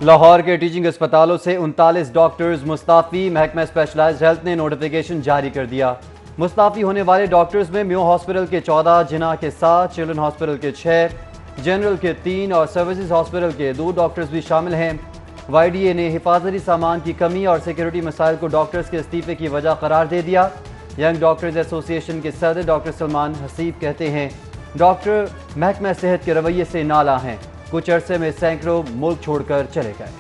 لاہور کے ٹیچنگ اسپتالوں سے 39 ڈاکٹرز مستعفی، محکمہ اسپیشلائزڈ ہیلتھ نے نوٹیفیکیشن جاری کر دیا۔ مستعفی ہونے والے ڈاکٹرز میں میو ہاسپٹل کے 14، جناح کے 7، چلڈرن ہاسپٹل کے 6، جنرل کے 3 اور سروسز ہاسپٹل کے 2 ڈاکٹرز بھی شامل ہیں۔ وائی ڈی اے نے حفاظتی سامان کی کمی اور سیکیورٹی مسائل کو ڈاکٹرز کے استعفے کی وجہ قرار دے دیا۔ ینگ ڈاکٹرز ایسوسی ایشن کے صدر ڈاکٹر سلمان حسیب کہتے ہیں، ڈاکٹر محکمہ صحت کے رویے سے نالاں ہیں، کچھ عرصے میں سینکڑوں ملک چھوڑ کر چلے گئے۔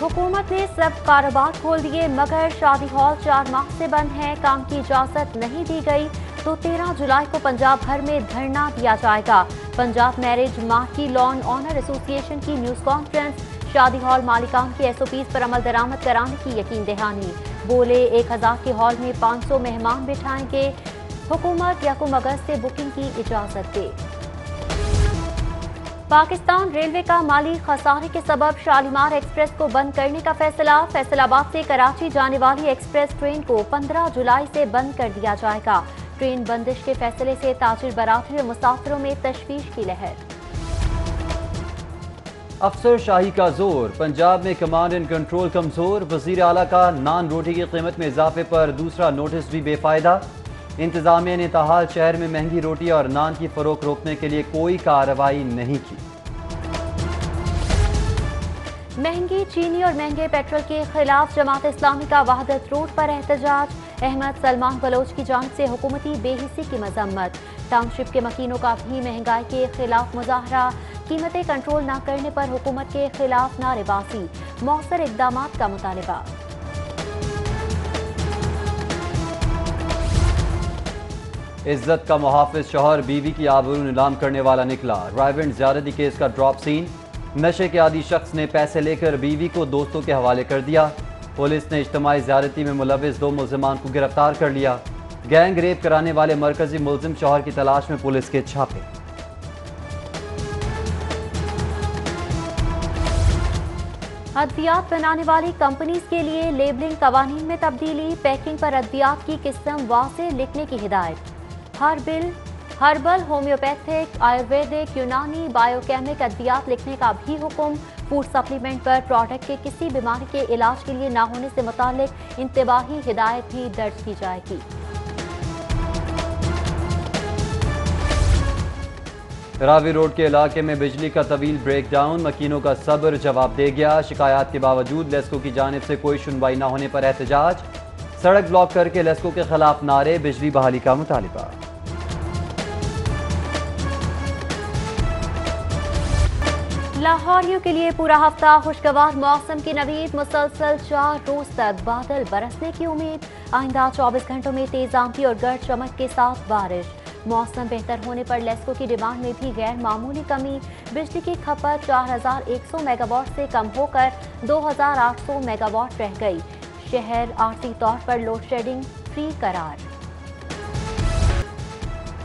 حکومت نے سب کاروبار کھول دیے مگر شادی ہال 4 ماہ سے بند ہیں، کام کی اجازت نہیں دی گئی تو 13 جولائی کو پنجاب بھر میں دھرنا دیا جائے گا۔ پنجاب میرج مارکی لان آنر ایسوسی ایشن کی نیوز کانفرنس، شادی ہال مالکان کی ایس او پیز پر عمل درآمد کرانے کی یقین دہانی۔ بولے 1000 کے ہال میں 500 مہمان بٹھائیں گے، حکومت 1 اگست سے بکنگ کی اجازت دے۔ پاکستان ریلوے کا مالی خسارے کے سبب شالیمار ایکسپریس کو بند کرنے کا فیصلہ، فیصل آباد سے کراچی جانے والی ایکسپریس ٹرین کو 15 جولائی سے بند کر دیا جائے گا۔ ٹرین بندش کے فیصلے سے تاجر برادری و مسافروں میں تشویش کی لہر۔ افسر شاہی کا زور، پنجاب میں کمانڈ اینڈ کنٹرول کمزور، وزیر اعلیٰ کا نان روٹی کی قیمت میں اضافے پر دوسرا نوٹس بھی بے فائدہ۔ انتظامیہ نے تاحال شہر میں مہنگی روٹی اور نان کی فروخت روکنے کے لیے کوئی کارروائی نہیں کی۔ مہنگی چینی اور مہنگے پیٹرول کے خلاف جماعت اسلامی کا وحدت روڈ پر احتجاج، احمد سلمان بلوچ کی جانب سے حکومتی بے حسی کی مذمت۔ ٹاؤن شپ کے مکینوں کا بھی مہنگائی کے خلاف مظاہرہ، قیمتیں کنٹرول نہ کرنے پر حکومت کے خلاف نعرے بازی، مؤثر اقدامات کا مطالبہ۔ عزت کا محافظ شوہر بیوی کی آبرو نیلام کرنے والا نکلا، رائیونڈ زیادتی کیس کا ڈراپ سین، نشے کے عادی شخص نے پیسے لے کر بیوی کو دوستوں کے حوالے کر دیا۔ پولیس نے اجتماعی زیادتی میں ملوث 2 ملزمان کو گرفتار کر لیا۔ گینگ ریپ کرانے والے مرکزی ملزم شوہر کی تلاش میں پولیس کے چھاپے۔ ادویات بنانے والی کمپنیز کے لیے لیبلنگ قوانین میں تبدیلی، پیکنگ پر ادویات کی قسم واضح لکھنے کی ہدایت۔ ہربل، ہومیوپیتھک، آیورویدک، یونانی، بائیو کیمک ادویات لکھنے کا بھی حکم۔ فوڈ سپلیمنٹ پر پروڈکٹ کے کسی بیماری کے علاج کے لیے نہ ہونے سے متعلق انتباہی ہدایت بھی درج کی جائے گی۔ راوی روڈ کے علاقے میں بجلی کا طویل بریک ڈاؤن، مکینوں کا صبر جواب دے گیا، شکایات کے باوجود لیسکو کی جانب سے کوئی سنوائی نہ ہونے پر احتجاج، سڑک بلاک کر کے لیسکو کے خلاف نعرے، بجلی بحالی کا مطالبہ۔ لاہوریوں کے لیے پورا ہفتہ خوشگوار موسم کی نوید، مسلسل 4 روز تک بادل برسنے کی امید، آئندہ 24 گھنٹوں میں تیز آندھی اور گرج چمک کے ساتھ بارش۔ موسم بہتر ہونے پر لیسکو کی ڈیمانڈ میں بھی غیر معمولی کمی، بجلی کی کھپت 4100 میگا واٹ سے کم ہو کر 2800 میگا واٹ رہ گئی، شہر عارضی طور پر لوڈ شیڈنگ فری قرار۔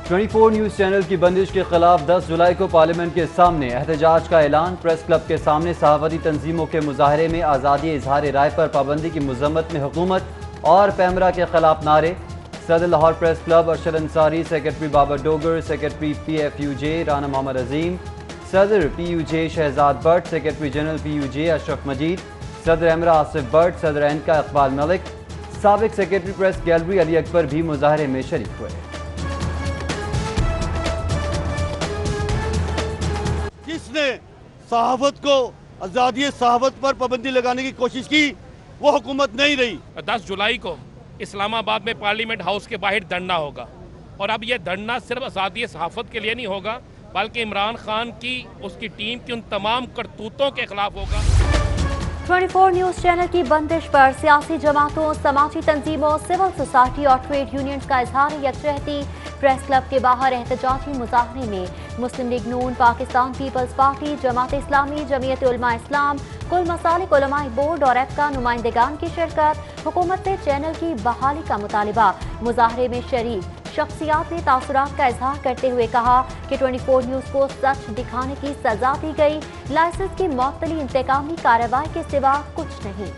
24 نیوز چینل کی بندش کے خلاف 10 جولائی کو پارلیمنٹ کے سامنے احتجاج کا اعلان، پریس کلب کے سامنے صحافتی تنظیموں کے مظاہرے میں آزادی اظہار رائے پر پابندی کی مذمت میں حکومت اور پیمرا کے خلاف نعرے۔ صدر Lahore press club Arshad Ansari, secretary Babar Dogar, secretary P F U J Rana Muhammad Azeem, صدر P U J Shahzad Butt, secretary general P U J Ashraf Majeed, صدر ایمرا آصف بٹ، صدر اینکا اقبال ملک، سابق secretary press gallery Ali Akbar بھی مظاہرے میں شریک ہوئے۔ جس نے صحافت کو، آزادی صحافت پر پابندی لگانے کی کوشش کی، وہ حکومت نہیں رہی۔ 10 جولائی کو اسلام آباد میں پارلیمنٹ ہاؤس کے باہر دھرنا ہوگا، اور اب یہ دھرنا صرف آزادی صحافت کے لیے نہیں ہوگا بلکہ عمران خان کی، اس کی ٹیم کی ان تمام کرتوتوں کے خلاف ہوگا۔ 24 نیوز چینل کی بندش پر سیاسی جماعتوں، سماجی تنظیموں، سول سوسائٹی اور ٹریڈ یونینز کا اظہار یکجہتی، پریس کلب کے باہر احتجاجی مظاہرے میں مسلم لیگ نون، پاکستان پیپلز پارٹی، جماعت اسلامی، جمعیت علماء اسلام، کل مسالک علماء بورڈ اور ایفکا نمائندگان کی شرکت، حکومت سے چینل کی بحالی کا مطالبہ۔ مظاہرے میں شریک شخصیات نے تاثرات کا اظہار کرتے ہوئے کہا کہ 24 نیوز کو سچ دکھانے کی سزا دی گئی، لائسنس کی معطلی انتقامی کارروائی کے سوا کچھ نہیں۔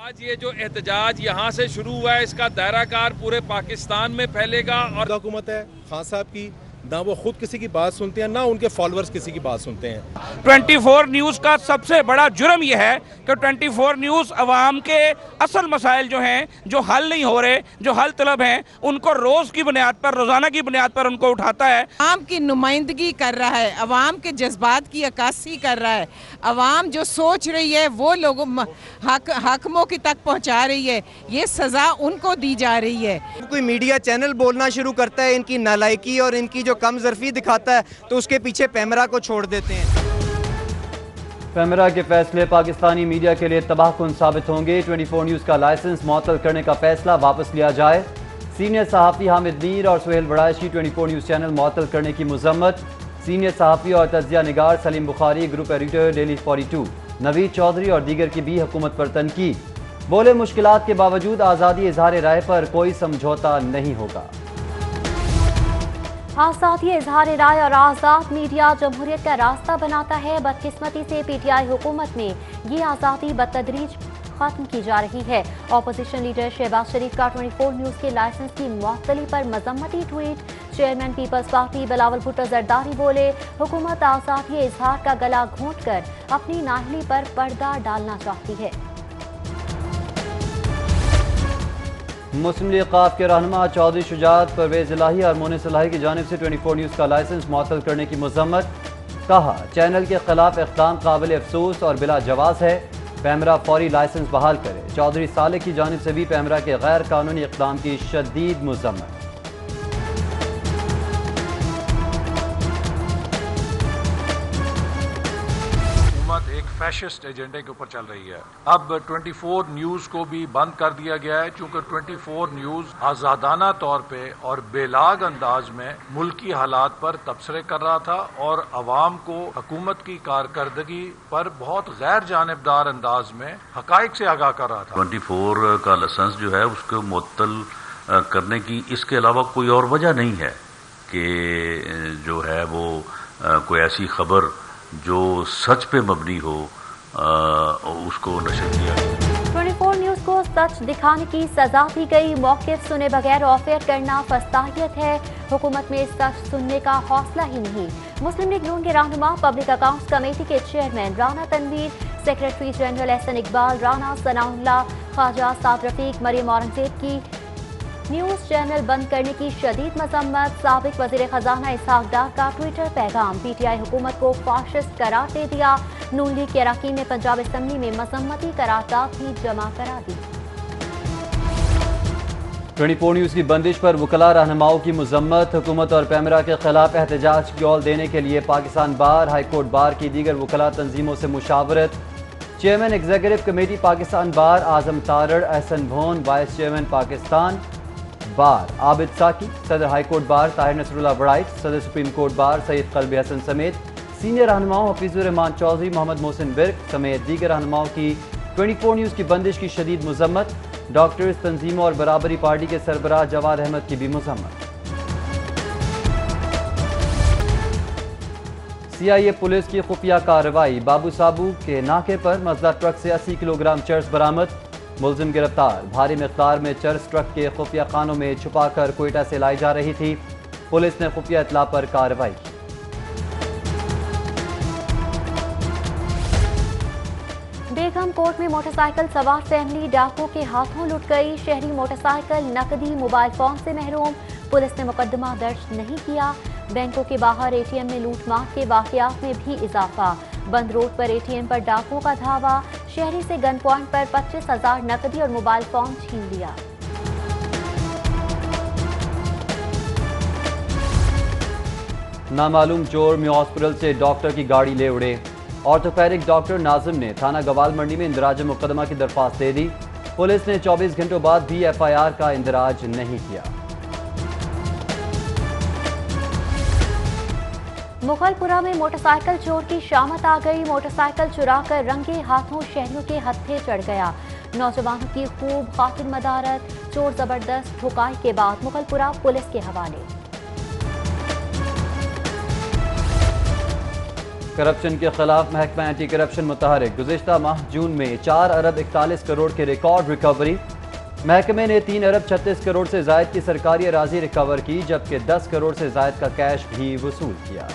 آج یہ جو احتجاج یہاں سے شروع ہوا ہے، اس کا دائرہ کار پورے پاکستان میں پھیلے گا، اور حکومت ہے خان صاحب کی نہ وہ خود کسی کی بات سنتے ہیں، نہ ان کے فالورز کسی کی بات سنتے ہیں۔ 24 نیوز کا سب سے بڑا جرم یہ ہے کہ 24 نیوز عوام کے اصل مسائل جو ہیں، جو حل نہیں ہو رہے، جو حل طلب ہیں، ان کو روز کی بنیاد پر، روزانہ کی بنیاد پر ان کو اٹھاتا ہے۔ عوام کی نمائندگی کر رہا ہے، عوام کے جذبات کی عکاسی کر رہا ہے، عوام جو سوچ رہی ہے وہ لوگوں حاکموں کی تک پہنچا رہی ہے، یہ سزا ان کو دی جا رہی ہے۔ کوئی میڈیا چینل بولنا شروع کرتا ہے ان کی نالائکی اور ان کی جو کم ظرفی دکھاتا ہے تو اس کے پیچھے پیمرا کو چھوڑ دیتے ہیں۔ پیمرا کے فیصلے پاکستانی میڈیا کے لیے تباہ کن ثابت ہوں گے۔ 24 نیوز کا لائسنس معطل کرنے کا فیصلہ واپس لیا جائے۔ سینئر صحافی حامد میر اور سہیل بڑائشی 24 نیوز چینل معطل کرنے کی مذمت۔ سینئر صحافی اور تجزیہ نگار سلیم بخاری، گروپ ایڈیٹر ڈیلی 42 نوید چودھری اور دیگر کی بھی حکومت پر تنقید۔ بولے مشکلات کے باوجود آزادی اظہار رائے پر کوئی سمجھوتا نہیں ہوگا۔ آزادی اظہار رائے اور آزاد میڈیا جمہوریت کا راستہ بناتا ہے۔ بدقسمتی سے پی ٹی آئی حکومت میں یہ آزادی بتدریج ختم کی جا رہی ہے۔ اپوزیشن لیڈر شہباز شریف کا 24 نیوز کے لائسنس کی معطلی پر مذمتی tweet. Chairman Peoples Party Bilawal Bhutto Zardari بولے، حکومت آزادی اظہار کا گلا گھونٹ کر اپنی نااہلی پر پردہ ڈالنا چاہتی ہے۔ مسلم لیگ قاف کے رہنما چودھری شجاعت، پرویز الہی اور مونس الہی کی جانب سے 24 نیوز کا لائسنس معطل کرنے کی مذمت۔ کہا چینل کے خلاف اقدام قابل افسوس اور بلا جواز ہے، پیمرا فوری لائسنس بحال کرے۔ چودھری صالح کی جانب سے بھی پیمرا کے غیر قانونی اقدام کی شدید مذمت۔ ایک فیشسٹ ایجنڈے کے اوپر چل رہی ہے۔ اب 24 نیوز کو بھی بند کر دیا گیا ہے، چونکہ 24 نیوز آزادانہ طور پہ اور بے لاگ انداز میں ملکی حالات پر تبصرے کر رہا تھا اور عوام کو حکومت کی کارکردگی پر بہت غیر جانبدار انداز میں حقائق سے آگاہ کر رہا تھا۔ 24 کا لائسنس جو ہے اس کو معطل کرنے کی اس کے علاوہ کوئی اور وجہ نہیں ہے کہ جو ہے وہ کوئی ایسی خبر جو سچ پہ مبنی ہو اس کو نشر کیا گیا۔ 24 نیوز کو سچ دکھانے کی سزا دی گئی۔ موقف سنے بغیر آف ایئر کرنا فضاحیت ہے۔ حکومت میں سچ سننے کا حوصلہ ہی نہیں۔ مسلم لیگ نون کے رہنما، پبلک اکاؤنٹس کمیٹی کے chairman Rana Tanveer, secretary general Ahsan Iqbal Rana, Sanaullah Khawaja, Saad Rafique, Maryam Aurangzeb کی نیوز چینل بند کرنے کی شدید مذمت۔ سابق وزیر خزانہ اسحاق ڈار کا ٹویٹر پیغام، پی ٹی آئی حکومت کو فاشسٹ قرار دے دیا۔ نون لیگ کے اراکین نے پنجاب اسمبلی میں مذمتی قرارداد بھی جمع کرا دی۔ 24 نیوز کی بندش پر وکلاء رہنماؤں کی مذمت۔ حکومت اور پیمرا کے خلاف احتجاج کی کال دینے کے لیے پاکستان بار، ہائی کورٹ بار کی دیگر وکلاء تنظیموں سے مشاورت۔ چیئرمین ایگزیکٹو کمیٹی پاکستان بار اعظم تارڑ، احسن بھون، وائس چیئرمین پاکستان بار عابد ساکی، صدر ہائی کورٹ بار طاہر نصر اللہ وڑائچ، صدر سپریم کورٹ بار سید قلبی حسن سمیت سینئر رہنماؤں حفیظ الرحمان چودھری، محمد محسن برق سمیت دیگر رہنماؤں کی 24 نیوز کی بندش کی شدید مذمت۔ ڈاکٹرز تنظیموں اور برابری پارٹی کے سربراہ جواد احمد کی بھی مذمت۔ سی آئی اے پولیس کی خفیہ کارروائی، بابو سابو کے ناکے پر مسلح ٹرک سے 80 کلو گرام چرس برآمد، ملزم گرفتار۔ بھاری مقدار میں چرس ٹرک کے خفیہ خانوں میں چھپا کر کوئٹہ سے لائی جا رہی تھی۔ پولیس نے خفیہ اطلاع پر کارروائی کی۔ بیگم کوٹ میں موٹر سائیکل سوار فیملی ڈاکو کے ہاتھوں لٹ گئی۔ شہری موٹر سائیکل، نقدی، موبائل فون سے محروم۔ پولیس نے مقدمہ درج نہیں کیا۔ بینکوں کے باہر اے ٹی ایم میں لوٹ مار کے واقعات میں بھی اضافہ۔ بند روڈ پر اے ٹی ایم پر ڈاکو کا دھاوا۔ شہری سے گن پوائنٹ پر 25,000 نقدی اور موبائل فون چھین لیا۔ نامعلوم چور میو ہاسپٹل سے ڈاکٹر کی گاڑی لے اڑے۔ آرتھوپیڈک ڈاکٹر ناظم نے تھانہ گوال منڈی میں اندراج مقدمہ کی درخواست دے دی۔ پولیس نے 24 گھنٹوں بعد بھی ایف آئی آر کا اندراج نہیں کیا۔ مغل پورہ میں موٹر سائیکل چور کی شامت آ گئی۔ موٹر سائیکل چرا کر رنگے ہاتھوں شہریوں کے ہتھے چڑھ گیا۔ نوجوانوں کی خوب قاتل مدارت، چور زبردست ٹھکائی کے بعد مغل پورہ پولیس کے حوالے۔ کرپشن کے خلاف محکمہ اینٹی کرپشن متحرک، گزشتہ ماہ جون میں 4 ارب 41 کروڑ کے ریکارڈ ریکوری۔ محکمے نے 3 ارب 36 کروڑ سے زائد کی سرکاری اراضی ریکور کی، جبکہ 10 کروڑ سے زائد کا کیش بھی وصول کیا۔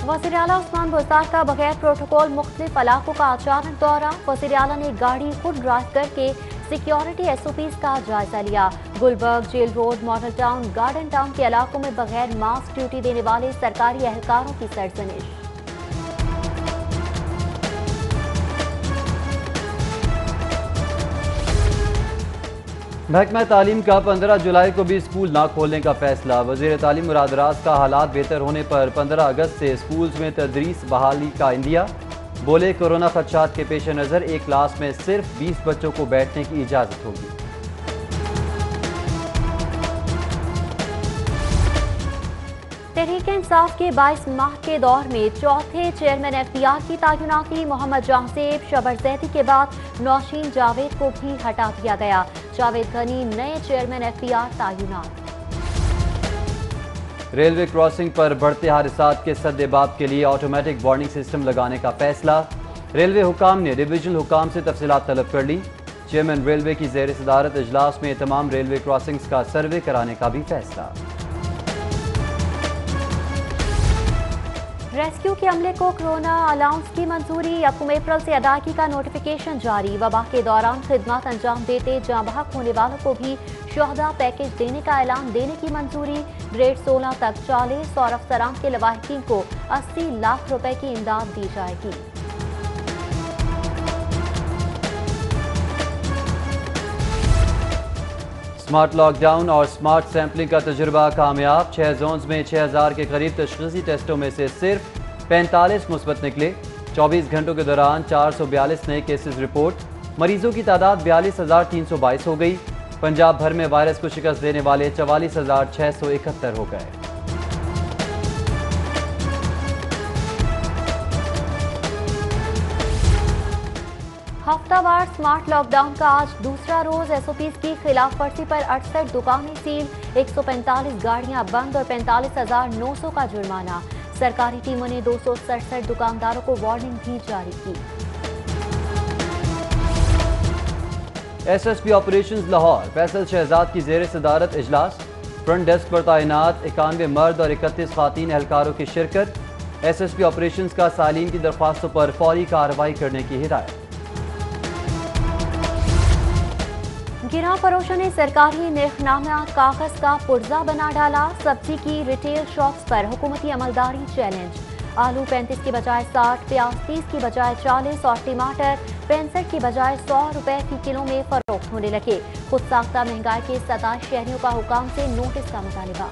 وزیر اعلیٰ عثمان بزدار کا بغیر پروٹوکول مختلف علاقوں کا اچانک دورہ۔ وزیر اعلیٰ نے گاڑی خود ڈرائیو کر کے سیکیورٹی ایس او پیز کا جائزہ لیا۔ Gulberg, Jail Road, Model Town, Garden Town کے علاقوں میں بغیر ماسک ڈیوٹی دینے والے سرکاری اہلکاروں کی سرزنش۔ محکمہ تعلیم کا 15 جولائی کو بھی اسکول نہ کھولنے کا فیصلہ۔ وزیر تعلیم مراد راز کا حالات بہتر ہونے پر 15 اگست سے اسکولز میں تدریس بحالی کا عندیہ۔ بولے کورونا خدشات کے پیش نظر ایک کلاس میں صرف 20 بچوں کو بیٹھنے کی اجازت ہوگی۔ تحریک انصاف کے 22 ماہ کے دور میں چوتھے چیئرمین ایف بی آر کی تعیناتی۔ محمد جہاں زیب شبر زیدی کے بعد نوشین جاوید کو بھی ہٹا دیا گیا۔ جاوید غنی نئے چیئرمین ایف بی آر تعینات۔ ریلوے کراسنگ پر بڑھتے حادثات کے سدباب کے لیے آٹومیٹک وارننگ سسٹم لگانے کا فیصلہ۔ ریلوے حکام نے ڈویژنل حکام سے تفصیلات طلب کر لی۔ چیئرمین ریلوے کی زیر صدارت اجلاس میں تمام ریلوے کراسنگز کا سروے کرانے کا بھی فیصلہ۔ ریسکیو کے عملے کو کرونا الاؤنس کی منظوری۔ 1 اپریل سے ادائیگی کا نوٹیفیکیشن جاری۔ وبا کے دوران خدمات انجام دیتے جاں بحق ہونے والوں کو بھی شہداء پیکج دینے کا اعلان دینے کی منظوری۔ گریڈ 16 تک 40 اور افسران کے لواحقین کو 80 لاکھ روپے کی امداد دی جائے گی۔ سمارٹ لاک ڈاؤن اور سمارٹ سیمپلنگ کا تجربہ کامیاب۔ 6 زونز میں 6000 کے قریب تشخیصی ٹیسٹوں میں سے صرف 45 مثبت نکلے۔ 24 گھنٹوں کے دوران 442 نئے کیسز رپورٹ۔ مریضوں کی تعداد 42,322 ہو گئی۔ پنجاب بھر میں وائرس کو شکست دینے والے 44,671 ہو گئے۔ ہفتہ وار سمارٹ لاک ڈاؤن کا آج دوسرا روز۔ ایس او پیز کی خلاف ورزی پر 68 دکانیں سیل، 145 گاڑیاں بند اور 45,900 کا جرمانہ۔ سرکاری ٹیموں نے 267 دکانداروں کو وارننگ بھی جاری کی۔ S S P operations Lahore Faisal Shahzad کی زیر صدارت اجلاس۔ فرنٹ ڈیسک پر تعینات 91 مرد اور 31 خواتین اہلکاروں کی شرکت۔ ایس ایس پی آپریشنز کا سائلین کی درخواستوں پر فوری کارروائی کرنے کی ہدایت۔ گراں فروشوں نے سرکاری نرخنامہ کاغذ کا پرزہ بنا ڈالا۔ سبزی کی ریٹیل شاپس پر حکومتی عملداری چیلنج۔ آلو 35 کی بجائے 60، پیاز 30 کی بجائے 40 اور ٹماٹر 65 کی بجائے 100 روپے فی کلو میں فروخت ہونے لگے۔ خود ساختہ مہنگائی کے 27 شہریوں کا حکام سے نوٹس کا مطالبہ۔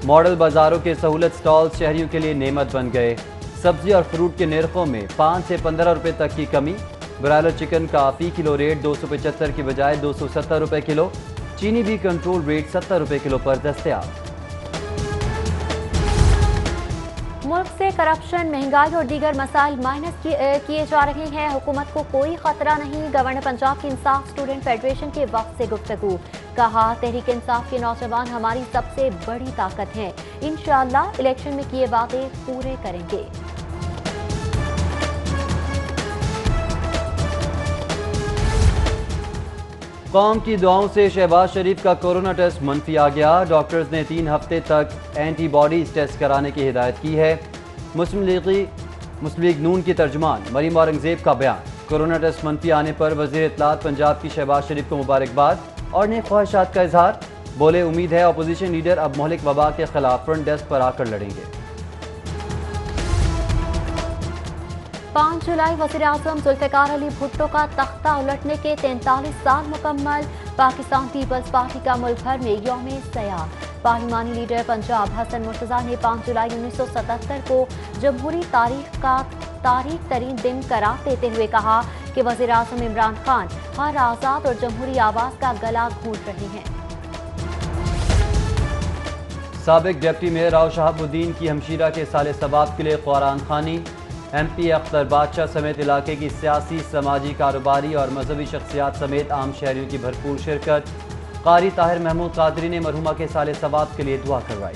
ماڈل بازاروں کے سہولت سٹال شہریوں کے لیے نعمت بن گئے۔ سبزی اور فروٹ کے نرخوں میں 5 سے 15 روپے تک کی کمی۔ برائلر چکن کا فی کلو ریٹ 275 کی بجائے 270 روپے کلو۔ چینی بھی کنٹرول ریٹ 70 روپے کلو پر دستیاب۔ ملک سے کرپشن، مہنگائی اور دیگر مسائل مائنس کیے جا رہے ہیں۔ حکومت کو کوئی خطرہ نہیں۔ گورنر پنجاب کی انصاف اسٹوڈنٹ فیڈریشن کے وفد سے گفتگو۔ کہا تحریک انصاف کے نوجوان ہماری سب سے بڑی طاقت ہیں۔ انشاءاللہ الیکشن میں کیے وعدے پورے کریں گے۔ قوم کی دعاؤں سے شہباز شریف کا کورونا ٹیسٹ منفی آ گیا۔ ڈاکٹرز نے 3 ہفتے تک اینٹی باڈیز ٹیسٹ کرانے کی ہدایت کی ہے۔ مسلم لیگ نون کی ترجمان مریم اورنگزیب کا بیان۔ کورونا ٹیسٹ منفی آنے پر وزیر اطلاعات پنجاب کی شہباز شریف کو مبارکباد اور نیک خواہشات کا اظہار۔ بولے امید ہے اپوزیشن لیڈر اب مہلک وبا کے خلاف فرنٹ ڈیسک پر آ کر لڑیں گے۔ 5 جولائی وزیر اعظم ذوالفقار علی بھٹو کا تختہ الٹنے کے 43 سال مکمل۔ پاکستان پیپلز پارٹی کا ملک بھر میں یوم سیاح۔ پارلیمانی لیڈر پنجاب حسن مرتضیٰ نے 5 جولائی 1977 کو جمہوری تاریخ کا تاریخ ترین دن قرار دیتے ہوئے کہا کہ وزیر اعظم عمران خان ہر آزاد اور جمہوری آواز کا گلا گھونٹ رہے ہیں۔ سابق ڈپٹی میئر راؤ شہاب الدین کی ہمشیرہ کے سال ثواب کے لیے قرآن خوانی۔ ایم پی اختر بادشاہ سمیت علاقے کی سیاسی، سماجی، کاروباری اور مذہبی شخصیات سمیت عام شہریوں کی بھرپور شرکت۔ قاری طاہر محمود قادری نے مرحومہ کے سال ثواب کے لیے دعا کروائی۔